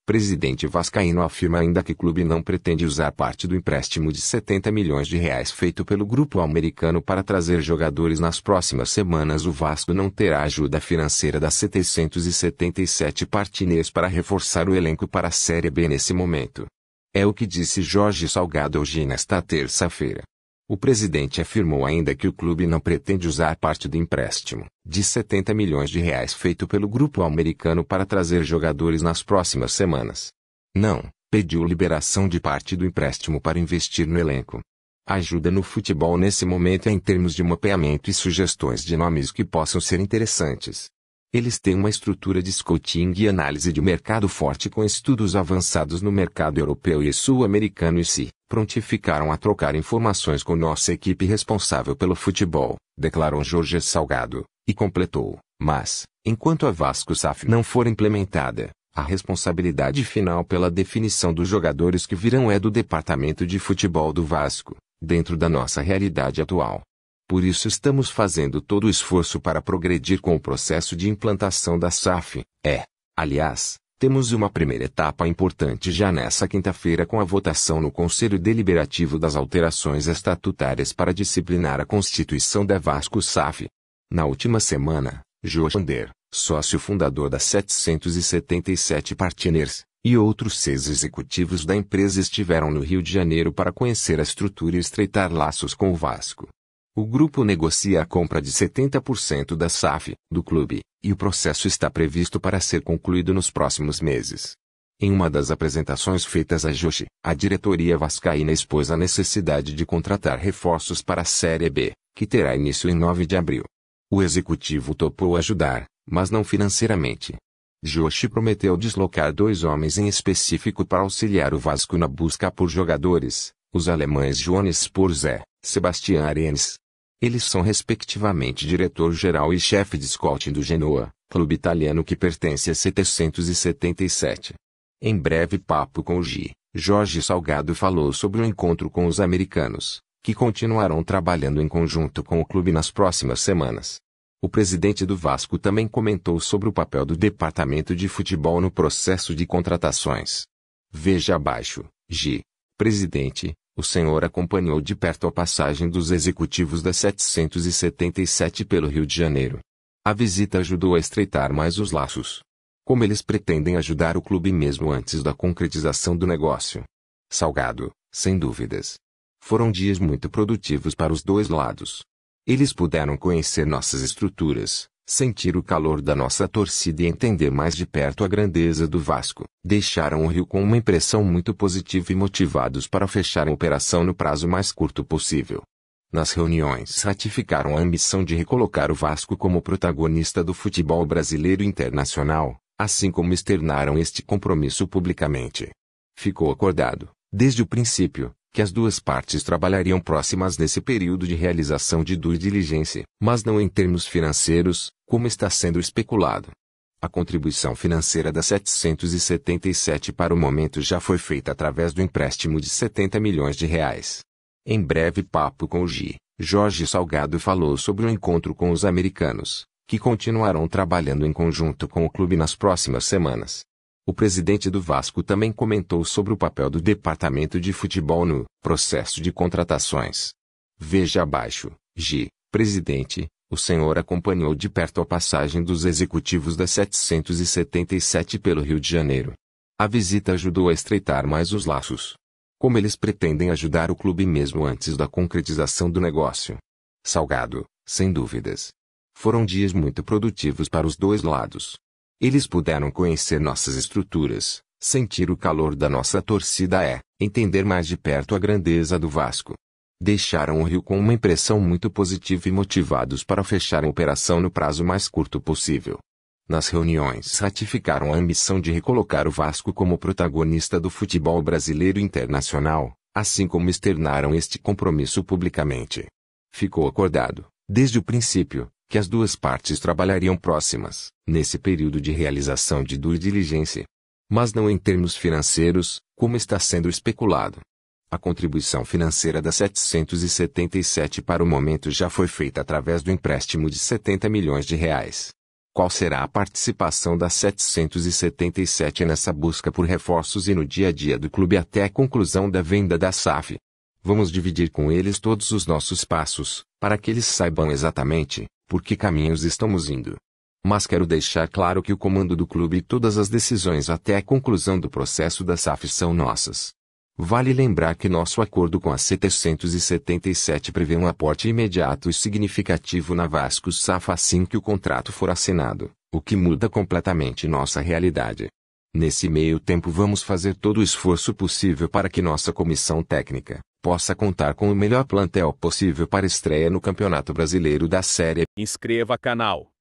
Presidente vascaíno afirma ainda que o clube não pretende usar parte do empréstimo de 70 milhões de reais feito pelo grupo americano para trazer jogadores nas próximas semanas. O Vasco não terá ajuda financeira das 777 partners para reforçar o elenco para a Série B nesse momento. É o que disse Jorge Salgado hoje nesta terça-feira. O presidente afirmou ainda que o clube não pretende usar parte do empréstimo de 70 milhões de reais feito pelo grupo americano para trazer jogadores nas próximas semanas. Não, pediu liberação de parte do empréstimo para investir no elenco. A ajuda no futebol nesse momento é em termos de mapeamento e sugestões de nomes que possam ser interessantes. Eles têm uma estrutura de scouting e análise de mercado forte com estudos avançados no mercado europeu e sul-americano e se prontificaram a trocar informações com nossa equipe responsável pelo futebol, declarou Jorge Salgado, e completou, mas, enquanto a Vasco SAF não for implementada, a responsabilidade final pela definição dos jogadores que virão é do Departamento de Futebol do Vasco, dentro da nossa realidade atual. Por isso estamos fazendo todo o esforço para progredir com o processo de implantação da SAF. Aliás, temos uma primeira etapa importante já nesta quinta-feira com a votação no Conselho Deliberativo das alterações estatutárias para disciplinar a constituição da Vasco SAF. Na última semana, João Ander, sócio fundador das 777 partners, e outros 6 executivos da empresa estiveram no Rio de Janeiro para conhecer a estrutura e estreitar laços com o Vasco. O grupo negocia a compra de 70% da SAF, do clube, e o processo está previsto para ser concluído nos próximos meses. Em uma das apresentações feitas a Joshi, a diretoria vascaína expôs a necessidade de contratar reforços para a Série B, que terá início em 9 de abril. O executivo topou ajudar, mas não financeiramente. Joshi prometeu deslocar 2 homens em específico para auxiliar o Vasco na busca por jogadores, os alemães Jonas Sporzé, Sebastian Arenes. Eles são respectivamente diretor-geral e chefe de scouting do Genoa, clube italiano que pertence a 777. Em breve papo com o Jorge Salgado falou sobre o encontro com os americanos, que continuarão trabalhando em conjunto com o clube nas próximas semanas. O presidente do Vasco também comentou sobre o papel do Departamento de Futebol no processo de contratações. Veja abaixo, Presidente. O senhor acompanhou de perto a passagem dos executivos da 777 pelo Rio de Janeiro. A visita ajudou a estreitar mais os laços. Como eles pretendem ajudar o clube mesmo antes da concretização do negócio? Salgado, sem dúvidas. Foram dias muito produtivos para os dois lados. Eles puderam conhecer nossas estruturas, sentir o calor da nossa torcida e entender mais de perto a grandeza do Vasco. Deixaram o Rio com uma impressão muito positiva e motivados para fechar a operação no prazo mais curto possível. Nas reuniões ratificaram a ambição de recolocar o Vasco como protagonista do futebol brasileiro e internacional, assim como externaram este compromisso publicamente. Ficou acordado, desde o princípio, que as duas partes trabalhariam próximas nesse período de realização de due diligence, mas não em termos financeiros, como está sendo especulado. A contribuição financeira da 777 para o momento já foi feita através do empréstimo de 70 milhões de reais. Em breve papo com o Jorge Salgado falou sobre o encontro com os americanos, que continuarão trabalhando em conjunto com o clube nas próximas semanas. O presidente do Vasco também comentou sobre o papel do Departamento de Futebol no processo de contratações. Veja abaixo, Presidente. O senhor acompanhou de perto a passagem dos executivos da 777 pelo Rio de Janeiro. A visita ajudou a estreitar mais os laços. Como eles pretendem ajudar o clube mesmo antes da concretização do negócio? Salgado, sem dúvidas. Foram dias muito produtivos para os dois lados. Eles puderam conhecer nossas estruturas, sentir o calor da nossa torcida entender mais de perto a grandeza do Vasco. Deixaram o Rio com uma impressão muito positiva e motivados para fechar a operação no prazo mais curto possível. Nas reuniões ratificaram a ambição de recolocar o Vasco como protagonista do futebol brasileiro e internacional, assim como externaram este compromisso publicamente. Ficou acordado, desde o princípio, que as duas partes trabalhariam próximas, nesse período de realização de due diligence. Mas não em termos financeiros, como está sendo especulado. A contribuição financeira da 777 para o momento já foi feita através do empréstimo de 70 milhões de reais. Qual será a participação da 777 nessa busca por reforços e no dia a dia do clube até a conclusão da venda da SAF? Vamos dividir com eles todos os nossos passos, para que eles saibam exatamente por que caminhos estamos indo. Mas quero deixar claro que o comando do clube e todas as decisões até a conclusão do processo da SAF são nossas. Vale lembrar que nosso acordo com a 777 prevê um aporte imediato e significativo na Vasco SAF assim que o contrato for assinado, o que muda completamente nossa realidade. Nesse meio tempo vamos fazer todo o esforço possível para que nossa comissão técnica possa contar com o melhor plantel possível para estreia no Campeonato Brasileiro da Série. Inscreva canal.